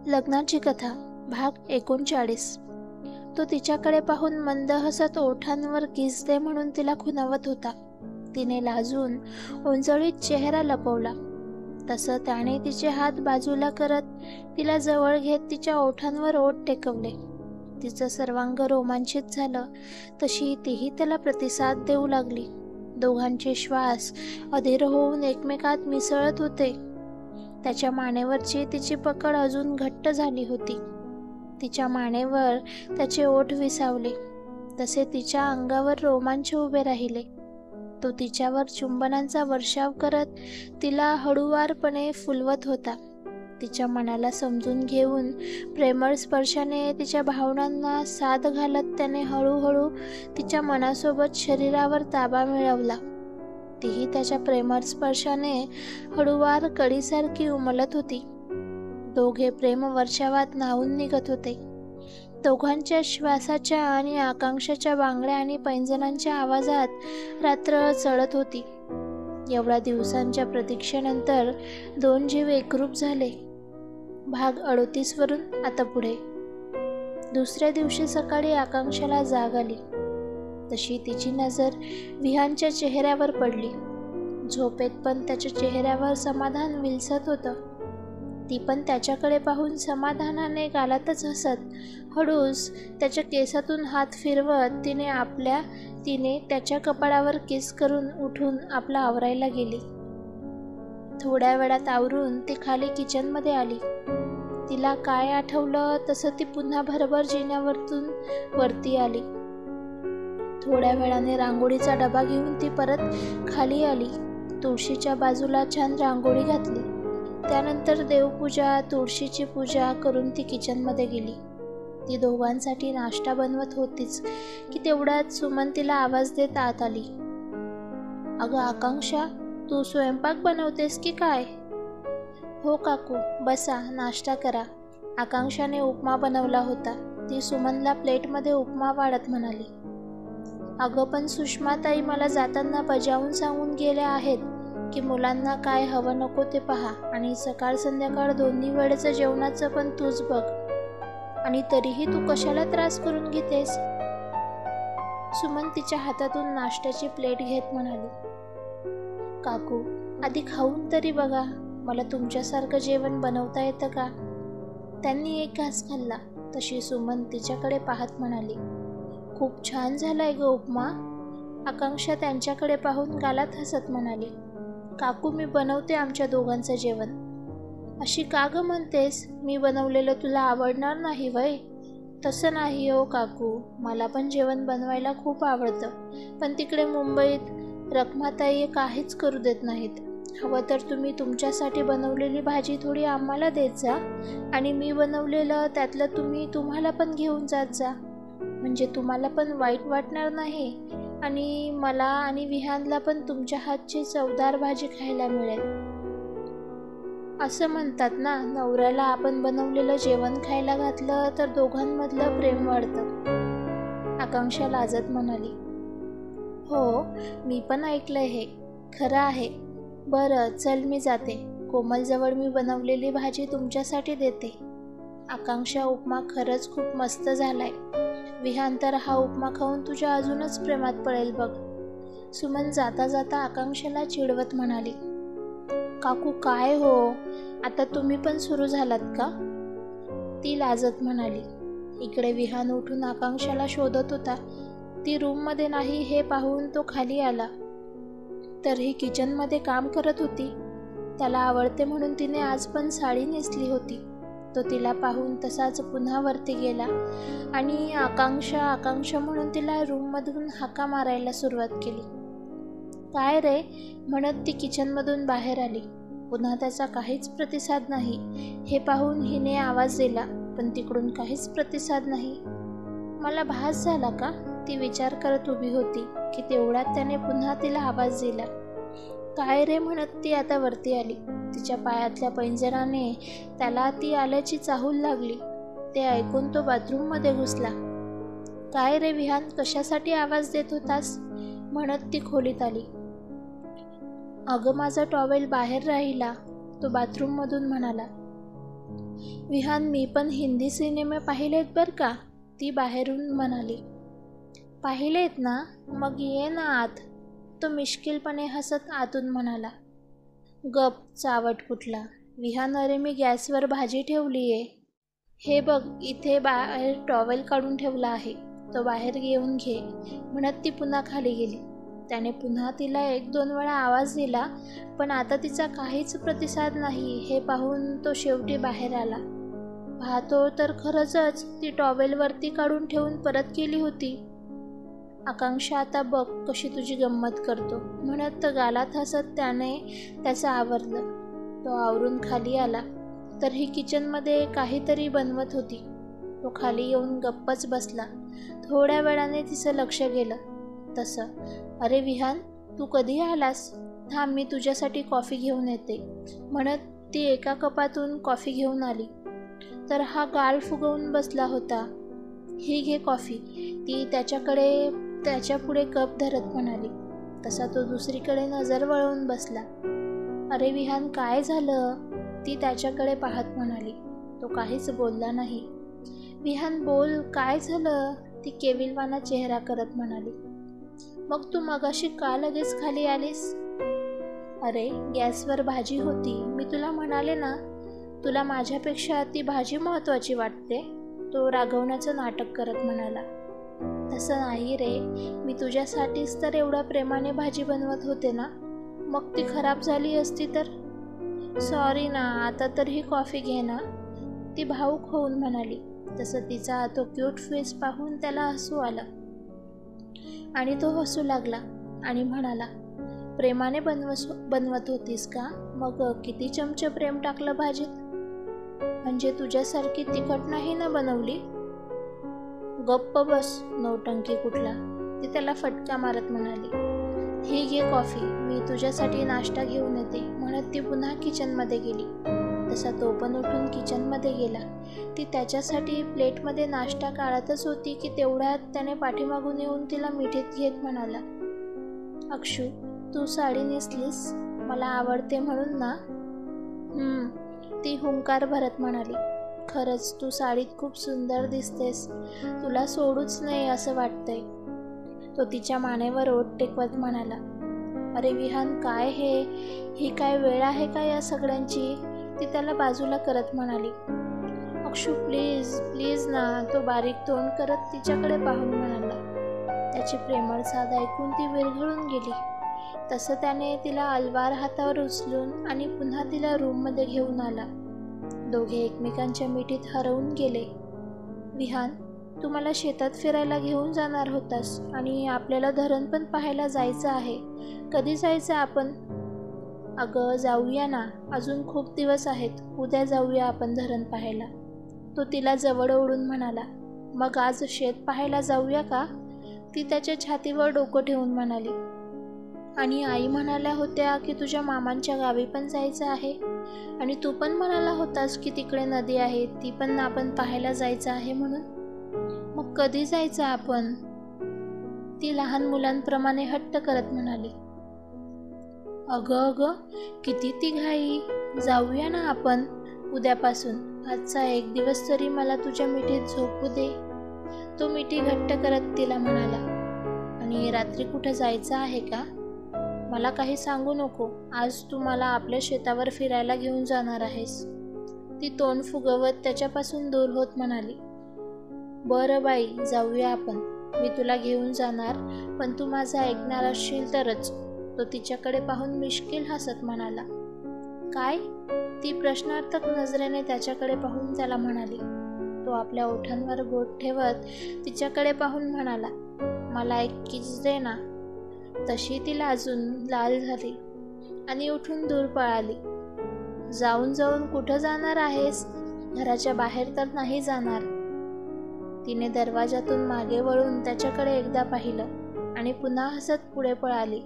लग्नाची कथा भाग 39। तो तिच्याकडे पाहून मंद हसत ओठांवर किस दे म्हणून तिला खुणावत होता. तिने लाजून उंजळीत चेहरा लपवला. तसं त्याने तिचे हात बाजूला करत तिला जवळ घेत तिच्या ओठांवर ओठ टेकवले. तिचं सर्वांग रोमांचित झालं. तशी तीही त्याला प्रतिसाद देऊ लागली. दोघांचे श्वास अधीर होऊन एकमेकात मिसळत होते. त्याच्या मानेवरची तिची पकड अजून घट्ट झाली होती. तिच्या मानेवर त्याचे ओठ विसावले. तसे तिच्या अंगावर रोमांच उभे राहिले. तो तिच्यावर चुंबनांचा वर्षाव करत तिला हळूवारपणे फुलवत होता. तिच्या मनाला समजून घेऊन प्रेमळ स्पर्शाने तिच्या भावनांना साद घालत त्याने हळूहळू तिच्या मनासोबत शरीरावर ताबा मिळवला. तीही त्याच्या प्रेमळ स्पर्शाने हळूवार कडीसारखी उमलत होती. दोघे प्रेम वर्षावात न्हाऊन निघत होते. दोघांच्या श्वासाच्या आणि आकांक्षाच्या बांगड्या आणि पैंजणांच्या आवाजात रात्र चढत होती. एवढ्या दिवसांच्या प्रतीक्षेनंतर दोन जीव एकरूप झाले. भाग 38 वरून आता पुढे. दुसऱ्या दिवशी सकाळी आकांक्षाला जाग आली. तशी तिची नजर विहानच्या चेहऱ्यावर पडली. झोपेत पण त्याच्या चेहऱ्यावर समाधान विलसत होतं. ती पण त्याच्याकडे पाहून समाधानाने गालातच हसत हळूच त्याच्या केसातून हात फिरवत तिने त्याच्या कपाळावर किस करून उठून आपला आवरायला गेली. थोड्या वेळात आवरून ती खाली किचनमध्ये आली. तिला काय आठवलं तसं ती पुन्हा भरभर जिन्यावरतून वरती आली. थोड्या वेळाने रांगोळीचा डबा घेऊन ती परत खाली आली. तुळशीच्या बाजूला छान रांगोळी घातली. त्यानंतर देवपूजा, तुळशीची पूजा करून ती किचनमध्ये गेली. ती दोघांसाठी नाश्ता बनवत होतीच की तेवढ्यात सुमन तिला आवाज देत आत आली. अगं आकांक्षा, तू स्वयंपाक बनवतेस की काय? हो काकू, बसा, नाश्ता करा. आकांक्षाने उपमा बनवला होता. ती सुमनला प्लेटमध्ये उपमा वाढत म्हणाली. अगं पण सुषमाताई मला जाताना बजावून सांगून गेल्या आहेत की मुलांना काय हवं नको ते पहा आणि सकाळ संध्याकाळ दोन्ही वेळेचं जेवणाचं पण तूच बघ. आणि तरीही तू कशाला त्रास करून घेतेस? सुमन तिच्या हातातून नाश्त्याची प्लेट घेत म्हणाली. काकू, आधी खाऊन तरी बघा. मला तुमच्यासारखं जेवण बनवता येतं का? त्यांनी एक घास खाल्ला. तशी सुमन तिच्याकडे पाहत म्हणाली. खूप छान झालाय ग उपमा. आकांक्षा त्यांच्याकडे पाहून गालात हसत म्हणाली. काकू, मी बनवते आमच्या दोघांचं जेवण. अशी का ग म्हणतेस? मी बनवलेलं तुला आवडणार नाही वय? तसं नाही हो काकू, मला पण जेवण बनवायला खूप आवडतं. पण तिकडे मुंबईत रखमाताई काहीच करू देत नाहीत. हवं तर तुम्ही तुमच्यासाठी बनवलेली भाजी थोडी आम्हाला देत जा आणि मी बनवलेलं त्यातलं तुम्हाला पण घेऊन जात जा. म्हणजे तुम्हाला पण वाईट वाटणार नाही आणि मला आणि विहानला पण तुमच्या हातची चवदार भाजी खायला मिळेल. असं म्हणतात ना, नवऱ्याला आपण बनवलेलं जेवण खायला घातलं तर दोघांमधलं प्रेम वाढतं. आकांक्षा लाजत म्हणाली. हो, मी पण ऐकलंय हे. खरं आहे. बरं चल, मी जाते. कोमलजवळ मी बनवलेली भाजी तुमच्यासाठी देते. आकांक्षा, उपमा खरंच खूप मस्त झालाय. विहान तर हा उपमा खाऊन तुझ्या अजूनच प्रेमात पडेल बघ. सुमन जाता जाता आकांक्षाला चिडवत म्हणाली. काकू काय हो, आता तुम्ही पण सुरू झालात का? ती लाजत म्हणाली. इकडे विहान उठून आकांक्षाला शोधत होता. ती रूममध्ये नाही हे पाहून तो खाली आला. तर ही किचनमध्ये काम करत होती. त्याला आवडते म्हणून तिने आज पण साडी नेसली होती. तो तिला पाहून तसाच पुन्हा वरती गेला आणि आकांक्षा म्हणून तिला रूममधून हाका मारायला सुरुवात केली. काय रे म्हणत ती किचनमधून बाहेर आली. पुन्हा त्याचा काहीच प्रतिसाद नाही. हे पाहून हिने आवाज दिला पण तिकडून काहीच प्रतिसाद नाही. मला भास झाला का? ती विचार करत उभी होती की तेवढ्यात त्याने पुन्हा तिला आवाज दिला. काय रे म्हणत ती आता वरती आली. तिच्या पायातल्या पैंजणाने त्याला ती आल्याची चाहूल लागली. ते ऐकून तो बाथरूममध्ये घुसला. काय रे विहान, कशासाठी आवाज देत होतास? म्हणत ती खोलीत आली. अगं माझा टॉवेल बाहेर राहिला, तो बाथरूममधून म्हणाला. विहान, मी पण हिंदी सिनेमे पाहिलेत बरं का, ती बाहेरून म्हणाली. पाहिलेत ना, मग ये ना आत, तो मिश्किलपणे हसत आतून म्हणाला. गप चावट कुठला. विहान, अरे मी गॅसवर भाजी ठेवली आहे. हे बघ, इथे बाहेर टॉवेल काढून ठेवला आहे, तो बाहेर घेऊन घे, म्हणत ती पुन्हा खाली गेली. त्याने पुन्हा तिला 1-2 वेळा आवाज दिला, पण आता तिचा काहीच प्रतिसाद नाही. हे पाहून तो शेवटी बाहेर आला. पाहतो तर खरंच ती टॉवेलवरती काढून ठेवून परत गेली होती. आकांक्षा, आता बघ कशी तुझी गंमत करतो, म्हणत गालात हसत त्याने त्याचं आवरलं. तो आवरून खाली आला तर ही किचनमध्ये काहीतरी बनवत होती. तो खाली येऊन गप्पच बसला. थोड्या वेळाने तिचं लक्ष गेलं. तसं, अरे विहान, तू कधी आलास? थांब, मी तुझ्यासाठी कॉफी घेऊन येते, म्हणत ती एका कपातून कॉफी घेऊन आली. तर हा गाल फुगवून बसला होता. ही घे कॉफी, ती त्याच्या पुढे कप धरत म्हणाली. तसा तो दुसरीकडे नजर वळवून बसला. अरे विहान, काय झालं? ती त्याच्याकडे पाहत म्हणाली. तो काहीच बोलला नाही. विहान, बोल, काय झालं? ती केविलवाना चेहरा करत म्हणाली. मग तू मगाशी का लगेच खाली आलीस? अरे, गॅसवर भाजी होती, मी तुला म्हणाले ना, तुला माझ्यापेक्षा ती भाजी महत्त्वाची वाटते, तो रागवण्याचं नाटक करत म्हणाला. तसं नाही रे, मी तुझ्यासाठीच तर एवढ्या प्रेमाने भाजी बनवत होते ना, मग ती खराब झाली असती तर? सॉरी ना, आता तर ही कॉफी घे ना, ती भावूक होऊन म्हणाली. तसं तिचा तो क्यूट फेस पाहून त्याला हसू आलं आणि तो हसू लागला आणि म्हणाला, प्रेमाने बनवत होतीस का? मग किती चमचे प्रेम टाकलं भाजीत? म्हणजे तुझ्यासारखी तिखट नाही ना बनवली? गप्प बस, नौटंकी कुठला, ती त्याला फटका मारत म्हणाली. ही घे कॉफी, मी तुझ्यासाठी नाश्ता घेऊन येते, म्हणत ती पुन्हा किचनमध्ये गेली. तसा तो पण उठून किचनमध्ये गेला. ती त्याच्यासाठी प्लेटमध्ये नाश्ता काढतच होती की तेवढ्यात त्याने पाठीमागून येऊन तिला मिठीत घेत म्हणाला. अक्षू, तू साडी नेसलीस, मला आवडते म्हणून ना? ती हुंकार भरत म्हणाली. खरंच तू साडीत खूप सुंदर दिसतेस, तुला सोडूच नाही असं वाटतंय. तो तिच्या मानेवर ओठ टेकवत म्हणाला. अरे विहान, काय हे? ही काय वेळ आहे का या सगळ्यांची? ती त्याला बाजूला करत म्हणाली. अक्षू, प्लीज प्लीज ना, तो बारीक तोंड करत तिच्याकडे पाहून म्हणाला. त्याची प्रेमळ साद ऐकून ती विरघळून गेली. तसं त्याने तिला अलवार हातावर उचलून आणि पुन्हा तिला रूममध्ये घेऊन आला. दोघे एकमेकांच्या मिठीत हरवून गेले. विहान, तू मला शेतात फिरायला घेऊन जाणार होतास आणि आपल्याला धरण पण पाहायला जायचं आहे. कधी जायचं आपण? अगं, जाऊया ना, अजून खूप दिवस आहेत, उद्या जाऊया आपण धरण पाहायला, तो तिला जवळ ओढून म्हणाला. मग आज शेत पाहायला जाऊया का? ती त्याच्या छातीवर डोकं ठेवून म्हणाली. आणि आई म्हणाल्या होत्या की तुझ्या मामांच्या गावी पण जायचं आहे, आणि तू पण म्हणाला होतास की तिकडे नदी आहे, ती पण आपण पाहायला जायचं आहे म्हणून. मग कधी जायचं आपण? ती लहान मुलांप्रमाणे हट्ट करत म्हणाली. अगं, किती ती घाई, जाऊया ना आपण उद्यापासून, आजचा एक दिवस तरी मला तुझ्या मिठीत झोपू दे, तो मिठी घट्ट करत तिला म्हणाला. आणि रात्री कुठं जायचं आहे का? मला काही सांगू नको, आज तू मला आपल्या शेतावर फिरायला घेऊन जाणार आहेस. ती तोंड फुगवत त्याच्यापासून दूर होत म्हणाली. बरं बाई, जाऊया आपण, मी तुला घेऊन जाणार, पण तू माझं ऐकणार असशील तरच, तो तिच्याकडे पाहून मिश्किल हसत म्हणाला. काय? ती प्रश्नार्थक नजरेने त्याच्याकडे पाहून त्याला म्हणाली. तो आपल्या ओठांवर बोट ठेवत तिच्याकडे पाहून म्हणाला, मला एक किस दे ना. तशी ती लाजून लाल झाली आणि उठून दूर पळाली. जाऊन कुठं जाणार आहेस? घराच्या बाहेर तर नाही जाणार. तिने दरवाजातून मागे वळून त्याच्याकडे एकदा पाहिलं आणि पुन्हा हसत पुढे पळाली.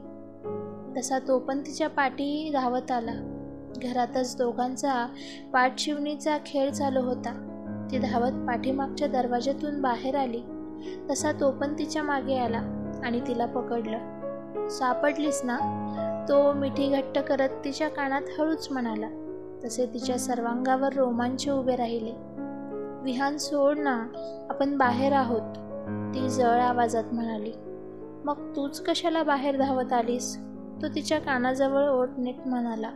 तसा तो पण तिच्या पाठी धावत आला. घरातच दोघांचा पाठशिवणीचा खेळ चालू होता. ती धावत पाठीमागच्या दरवाजातून बाहेर आली. तसा तो पण तिच्या मागे आला आणि तिला पकडलं. सापडलीस ना, तो मिठी घट्ट करत तिच्या कानात हळूच म्हणाला. तसे तिच्या सर्वांगावर रोमांच उभे राहिले. विहान सोड ना, आपण बाहेर आहोत, ती जळ आवाजात म्हणाली. मग तूच कशाला बाहेर धावत आलीस, तो तिच्या कानाजवळ ओठ नीट म्हणाला.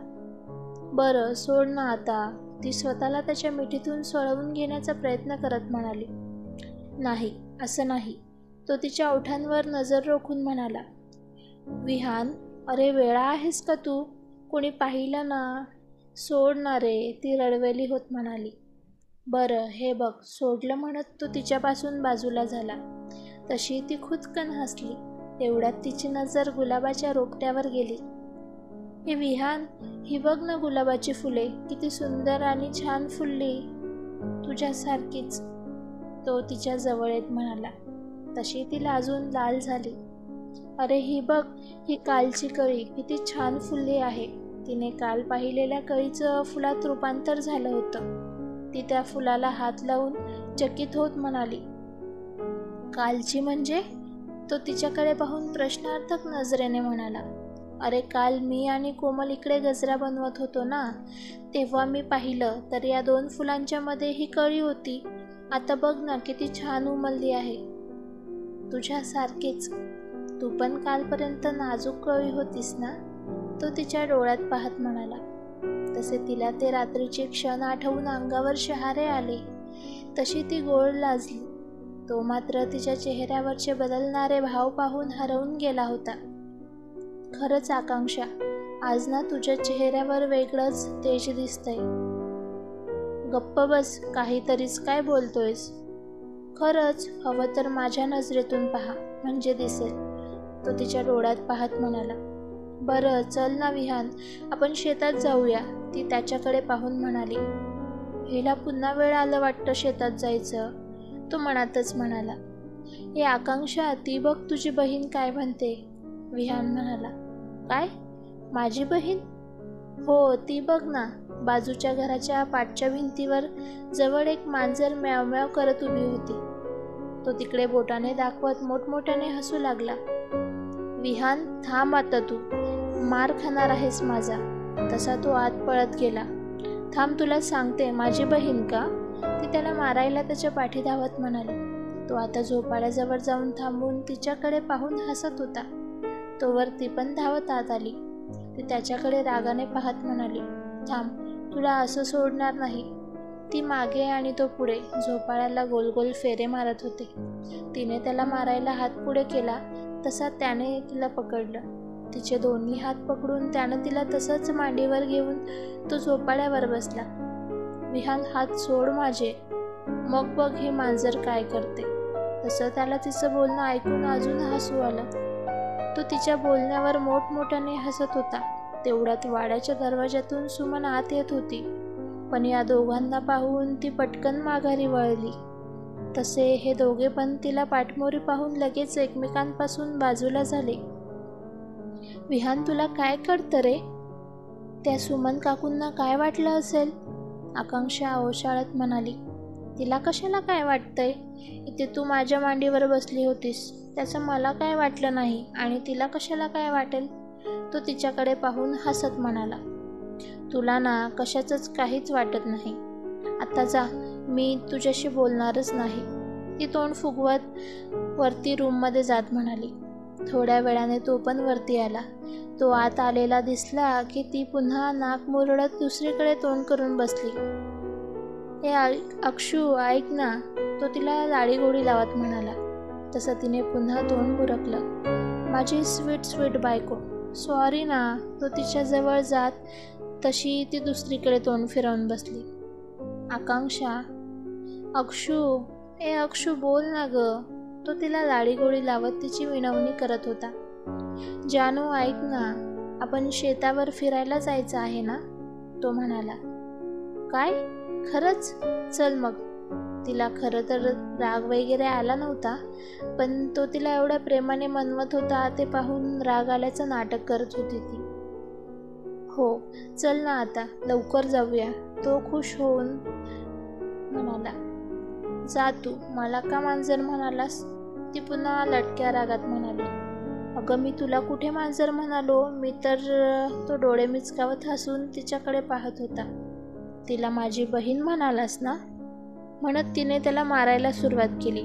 बरं सोड ना आता, ती स्वतःला त्याच्या मिठीतून सोडवून घेण्याचा प्रयत्न करत म्हणाली. नाही, असं नाही, तो तिच्या ओठांवर नजर रोखून म्हणाला. विहान, अरे वेळा आहेस का तू, कोणी पाहिलं ना, सोड ना रे, ती रडवेली होत म्हणाली. बरं हे बघ, सोडलं म्हणत तो तिच्यापासून बाजूला झाला. तशी ती खुदकन हसली. तेवढ्यात तिची नजर गुलाबाच्या रोपट्यावर गेली. हे विहान, ही बघ ना गुलाबाची फुले, किती सुंदर आणि छान फुलली, तुझ्यासारखीच, तो तिच्या जवळ येत म्हणाला. तशी ती लाजून लाल झाली. अरे ही बघ, ही कालची कळी किती छान फुलली आहे. तिने काल पाहिलेल्या कळीचं फुलात रूपांतर झालं होतं. ती त्या फुलाला हात लावून चकित होत म्हणाली. कालची म्हणजे, तो तिच्याकडे पाहून प्रश्नार्थक नजरेने म्हणाला. अरे काल मी आणि कोमल इकडे गजरा बनवत होतो ना, तेव्हा मी पाहिलं तर या 2 फुलांच्या मध्ये ही कळी होती. आता बघ ना किती छान उमलली आहे, तुझ्यासारखीच, तू पण कालपर्यंत नाजूक कळी होतीस ना, तो तिच्या डोळ्यात पाहत म्हणाला. तसे तिला ते रात्रीचे क्षण आठवून अंगावर शहारे आले. तशी ती गोड लाजली. तो मात्र तिच्या चेहऱ्यावरचे बदलणारे भाव पाहून हरवून गेला होता. खरंच आकांक्षा, आज ना तुझ्या चेहऱ्यावर वेगळंच तेज दिसतंय. गप्प बस, काहीतरीच काय बोलतोयस. खरंच, हवं तर माझ्या नजरेतून पहा, म्हणजे दिसेल, तो तिच्या डोळ्यात पाहत म्हणाला. बरं चल ना विहान, आपण शेतात जाऊया, ती त्याच्याकडे पाहून म्हणाली. हिला पुन्हा वेळ आलं वाटतं शेतात जायचं, तो मनातच म्हणाला. हे आकांक्षा, ती बघ तुझी बहीण काय म्हणते, विहान म्हणाला. काय, माझी बहीण? हो, ती बघ ना, बाजूच्या घराच्या पाठच्या भिंतीवर जवळ एक मांजर म्याव म्याव करत उभी होती. तो तिकडे बोटाने दाखवत मोठमोठ्याने हसू लागला. विहान, थांब आता, तू मार खाणार आहेस माझा. तसा तो आत पळत गेला. थांब, तुला सांगते, माझी बहीण का, ती त्याला मारायला त्याच्या पाठी धावत म्हणाली. तो आता झोपाळ्याजवळ जाऊन थांबून तिच्याकडे पाहून हसत होता. तोवर ती पण धावत आत आली. ती त्याच्याकडे रागाने पाहत म्हणाली. थांब, तुला असं सोडणार नाही. ती मागे आणि तो पुढे झोपाळ्याला गोल गोल फेरे मारत होते. तिने त्याला मारायला हात पुढे केला तसा त्याने तिला पकडलं. तिचे दोन्ही हात पकडून त्यानं तिला तसंच मांडीवर घेऊन तो झोपाळ्यावर बसला. विहान, हात सोड माझे, मग बघ हे मांजर काय करते. तसं त्याला तिचं बोलणं ऐकून अजून हसू आलं. तो तिच्या बोलण्यावर मोठमोठ्याने हसत होता. तेवढ्यात वाड्याच्या दरवाजातून सुमन आत येत होती. पण या दोघांना पाहून ती पटकन माघारी वळली. तसे हे दोघे पण तिला पाठमोरी पाहून लगेच एकमेकांपासून बाजूला झाले. विहान, तुला काय कळतं रे? त्या सुमन काकूंना काय वाटलं असेल, आकांक्षा ओशाळत म्हणाली. तिला कशाला काय वाटतंय, इथे तू माझ्या मांडीवर बसली होतीस, त्याचं मला काय वाटलं नाही आणि तिला कशाला काय वाटेल, तो तिच्याकडे पाहून हसत म्हणाला. तुला ना कशाचंच काहीच वाटत नाही. आता जा, मी तुझ्याशी बोलणारच नाही, ती तोंड फुगवत वरती रूममध्ये जात म्हणाली. थोड्या वेळाने तो पण वरती आला. तो आत आलेला दिसला की ती पुन्हा नाक मुरडत दुसरीकडे तोंड करून बसली. हे अक्षू, ऐक ना, तो तिला लाडीगोडी लावत म्हणाला. तसं तिने पुन्हा तोंड मुरकलं. माझी स्वीट स्वीट बायको, सॉरी ना, तो तिच्याजवळ जात तशी ती दुसरीकडे तोंड फिरवून बसली. आकांक्षा, अक्षू, अक्षू बोल ना ग, तो तिला लाडीगोडी लावत तिची विनवणी करत होता. जानू ऐक ना, आपण शेतावर फिरायला जायचं आहे ना, तो म्हणाला. काय, खरंच? चल मग. तिला खरं तर राग वगैरे आला नव्हता, पण तो तिला एवढ्या प्रेमाने मनवत होता ते पाहून राग आल्याचं नाटक करत होती ती. हो चल ना, आता लवकर जाऊया, तो खुश होऊन म्हणाला. जा तू, मला का मांजर म्हणालास, ती पुन्हा लटक्या रागात म्हणाली. अगं मी तुला कुठे मांजर म्हणालो, मी तर, तो डोळे मिचकावत हसून तिच्याकडे पाहत होता. तिला माझी बहीण म्हणालास ना, म्हणत तिने त्याला मारायला सुरुवात केली.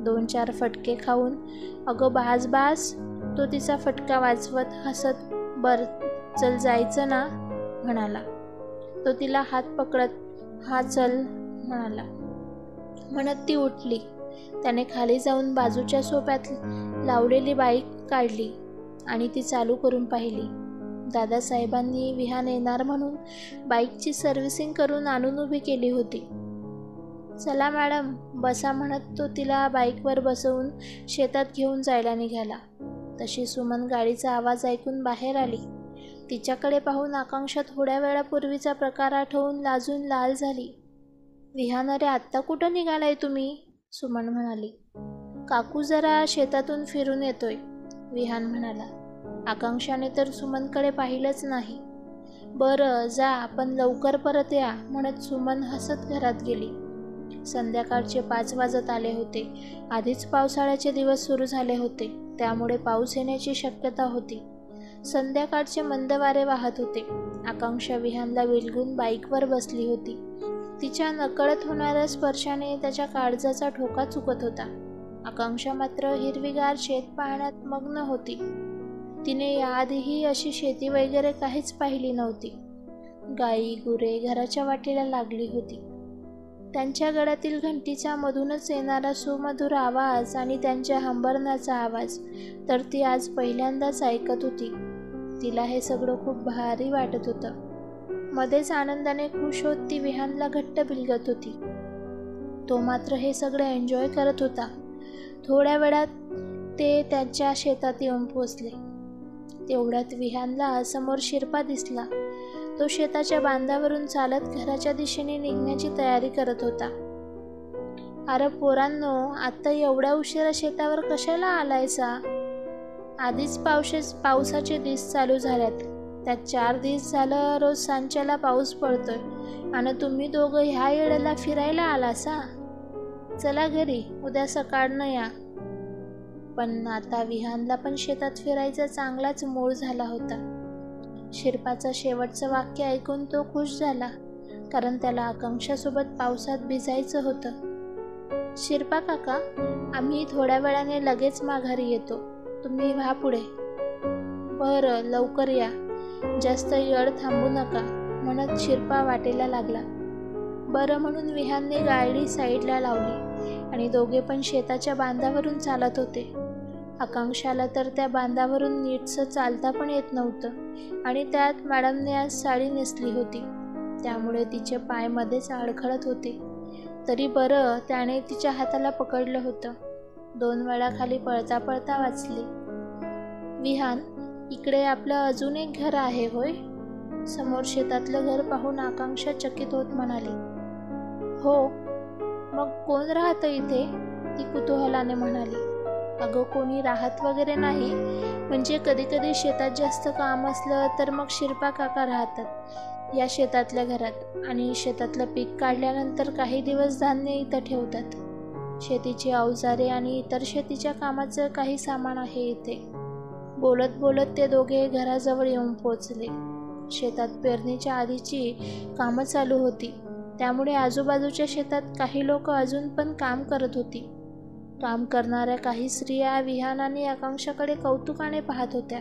2-4 फटके खाऊन, अगं बास बास, तो तिचा फटका वाजवत हसत, बर चल जायचं ना म्हणाला. तो तिला हात पकडत, हा चल म्हणाला. म्हणत ती उठली. त्याने खाली जाऊन बाजूच्या सोप्यात लावलेली बाईक काढली आणि ती चालू करून पाहिली. दादासाहेबांनी विहान येणार म्हणून बाईकची सर्व्हिसिंग करून आणून उभी केली होती. चला मॅडम बसा म्हणत तो तिला बाईकवर बसवून शेतात घेऊन जायला निघाला. तशी सुमन गाडीचा आवाज ऐकून बाहेर आली. तिच्याकडे पाहून आकांक्षा थोड्या वेळापूर्वीचा प्रकार आठवून लाजून लाल झाली. विहान, अरे आत्ता कुठं निघालाय तुम्ही? सुमन म्हणाली. काकू जरा शेतातून फिरून येतोय, विहान म्हणाला. आकांक्षाने तर सुमनकडे पाहिलंच नाही. बरं जा, पण लवकर परत या म्हणत सुमन हसत घरात गेली. संध्याकाळचे 5 वाजत आले होते. आधीच पावसाळ्याचे दिवस सुरू झाले होते, त्यामुळे पाऊस येण्याची शक्यता होती. संध्याकाळचे मंद वारे वाहत होते. आकांक्षा विहानला विलगून बाईकवर बसली होती. तिच्या नकळत होणाऱ्या स्पर्शाने त्याच्या काळजाचा ठोका चुकत होता. आकांक्षा मात्र हिरवीगार शेत पाहण्यात मग्न होती. तिने याआधीही अशी शेती वगैरे काहीच पाहिली नव्हती. गाई गुरे घराच्या वाटेला लागली होती. त्यांच्या गळ्यातील घंटीच्या मधूनच येणारा सुमधुर आवाज आणि त्यांच्या हंबरण्याचा आवाज तर ती आज पहिल्यांदाच ऐकत होती. तिला हे सगळं खूप भारी वाटत होतं. मध्येच आनंदाने खुश होत ती विहानला घट्ट भिलगत होती. तो मात्र हे सगळं एन्जॉय करत होता. थोड्या वेळात ते त्यांच्या शेतात येऊन पोचले. तेवढ्यात विहानला समोर शिरपा दिसला. तो शेताच्या बांधावरून चालत घराच्या दिशेने निघण्याची तयारी करत होता. अरे पोरांनो, आत्ता एवढ्या उशिरा शेतावर कशाला आलायसा? आधीच पावसाचे दिवस चालू झाल्यात. त्यात 4 दिवस झालं रोज सांच्याला पाऊस पडतोय आणि तुम्ही दोघं ह्या येळेला फिरायला आलासा? चला घरी, उद्या सकाळनं या. पण आता विहानला पण शेतात फिरायचा चांगलाच मूड झाला होता. शिरपाचं शेवटचं वाक्य ऐकून तो खुश झाला, कारण त्याला आकांक्षासोबत पावसात भिजायचं होतं. शिरपा काका, आम्ही थोड्या वेळाने लगेच माघारी येतो, तुम्ही व्हा पुढे. बरं लवकर या, जास्त वेळ थांबू नका म्हणत शिरपा वाटेला लागला. बरं म्हणून विहानने गाडी साईडला लावली आणि दोघे पण शेताच्या बांधावरून चालत होते. आकांक्षाला तर त्या बांधावरून नीटसं चालता पण येत नव्हतं आणि त्यात मॅडमने आज साडी नेसली होती, त्यामुळे तिचे पाय मध्येच अडखळत होते. तरी बरं त्याने तिच्या हाताला पकडलं होतं. 2 वेळा खाली पळता पळता वाचली. विहान, इकडे आपलं अजून एक घर आहे होय? समोर शेतातलं घर पाहून आकांक्षा चकित होत म्हणाली. हो, मग कोण राहतं इथे? ती कुतूहलाने म्हणाली. अगं कोणी राहत वगैरे नाही, म्हणजे कधी कधी शेतात जास्त काम असलं तर मग शिरपा काका राहतात या शेतातल्या घरात आणि शेतातलं पीक काढल्यानंतर काही दिवस धान्य इथं ठेवतात. शेतीची अवजारे आणि इतर शेतीच्या कामाचं काही सामान आहे इथे. बोलत बोलत ते दोघे घराजवळ येऊन पोचले. शेतात पेरणीच्या आधीची कामं चालू होती, त्यामुळे आजूबाजूच्या शेतात काही लोक अजून पण काम करत होती. काम करणाऱ्या काही स्त्रिया विहान आणि आकांक्षाकडे कौतुकाने पाहत होत्या.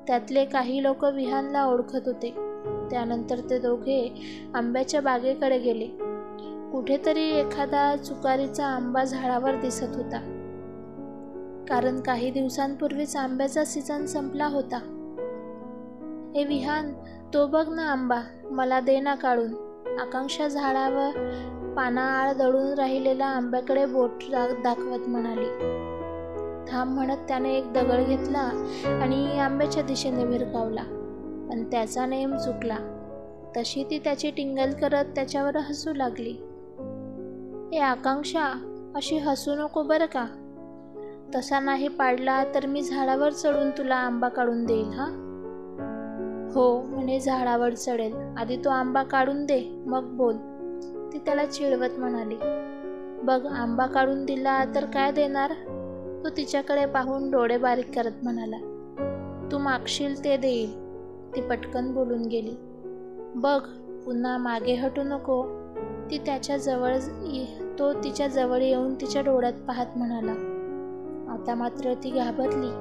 त्यातले काही लोक विहानला ओळखत होते. त्यानंतर ते दोघे आंब्याच्या बागेकडे गेले. कुठेतरी एखादा चुकारीचा आंबा झाडावर दिसत होता, कारण काही दिवसांपूर्वीच आंब्याचा सीझन संपला होता. ए विहान, तो बघ ना आंबा, मला दे ना काढून. आकांक्षा झाडावर पानाआड दडून राहिलेल्या आंब्याकडे बोट दाखवत म्हणाली. थांब म्हणत त्याने एक दगड घेतला आणि आंब्याच्या दिशेने भिरकावला, पण त्याचा नेम चुकला. तशी ती त्याची टिंगल करत त्याच्यावर हसू लागली. ए आकांक्षा, अशी हसू नको बरं का. तसा नाही पाडला तर मी झाडावर चढून तुला आंबा काढून देईल. हा हो म्हणे, झाडावर चढेल, आधी तो आंबा काढून दे मग बोल, ती त्याला चिडवत म्हणाली. बघ, आंबा काढून दिला तर काय देणार? तो तिच्याकडे पाहून डोळे बारीक करत म्हणाला. तू मागशील ते देईल, ती पटकन बोलून गेली. बघ, पुन्हा मागे हटू नको. तो तिच्या जवळ येऊन तिच्या डोळ्यात पाहत म्हणाला. आता मात्र ती घाबरली.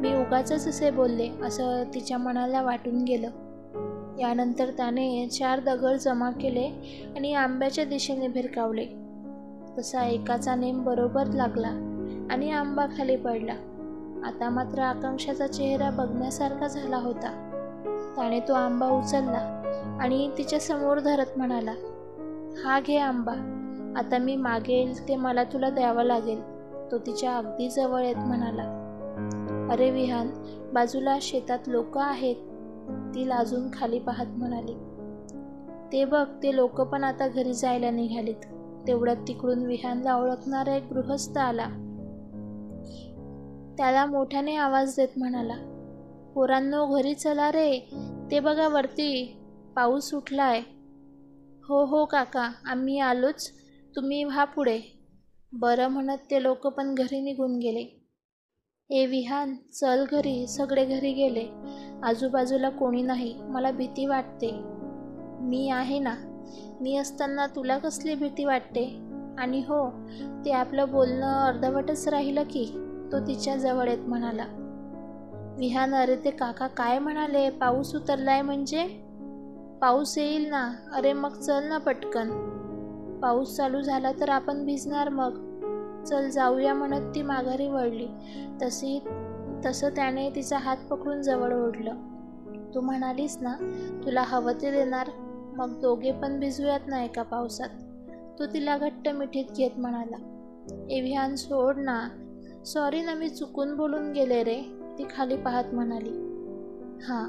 मी उगाचच असे बोलले असं तिच्या मनाला वाटून गेलं. यानंतर त्याने 4 दगड जमा केले आणि आंब्याच्या दिशेने भिरकावले. तसा एकाचा नेम बरोबर लागला आणि आंबा खाली पडला. आता मात्र आकांक्षाचा चेहरा बघण्यासारखा झाला होता. त्याने तो आंबा उचलला आणि तिच्या समोर धरत म्हणाला, हा घे आंबा. आता मी मागेल ते मला तुला द्यावं लागेल. तो तिच्या अगदी जवळ येत म्हणाला. अरे विहान, बाजूला शेतात लोक आहेत. ती लाजून खाली पाहत म्हणाली. ते बघ, ते लोक पण आता घरी जायला निघालीत. तेवढ्यात तिकडून विहानला ओळखणारा एक गृहस्थ आला. त्याला मोठ्याने आवाज देत म्हणाला, पोरांनो घरी चला रे. ते बघा वरती पाऊस उठलाय. हो हो काका, आम्ही आलोच. तुम्ही व्हा पुढे. बरं म्हणत ते लोक पण घरी निघून गेले. ए विहान, चल घरी. सगळे घरी गेले. आजूबाजूला कोणी नाही. मला भीती वाटते. मी आहे ना. मी असताना तुला कसली भीती वाटते? आणि हो, ते आपलं बोलणं अर्धवटच राहिलं की. तो तिच्या जवळ येत म्हणाला. विहान, अरे ते काका काय म्हणाले? पाऊस उतरलाय म्हणजे? पाऊस येईल ना. अरे मग चल ना पटकन. पाऊस चालू झाला तर आपण भिजणार मग. चल जाऊया म्हणत ती माघारी वळली. तसं त्याने तिचा हात पकडून जवळ ओढलं. तू म्हणालीस ना तुला हवं ते देणार, मग दोघे पण भिजूयात ना एका पावसात. तो तिला घट्ट मिठीत घेत म्हणाला. ए विहान, सोड ना. सॉरी ना, मी चुकून बोलून गेले रे. ती खाली पाहत म्हणाली. हां,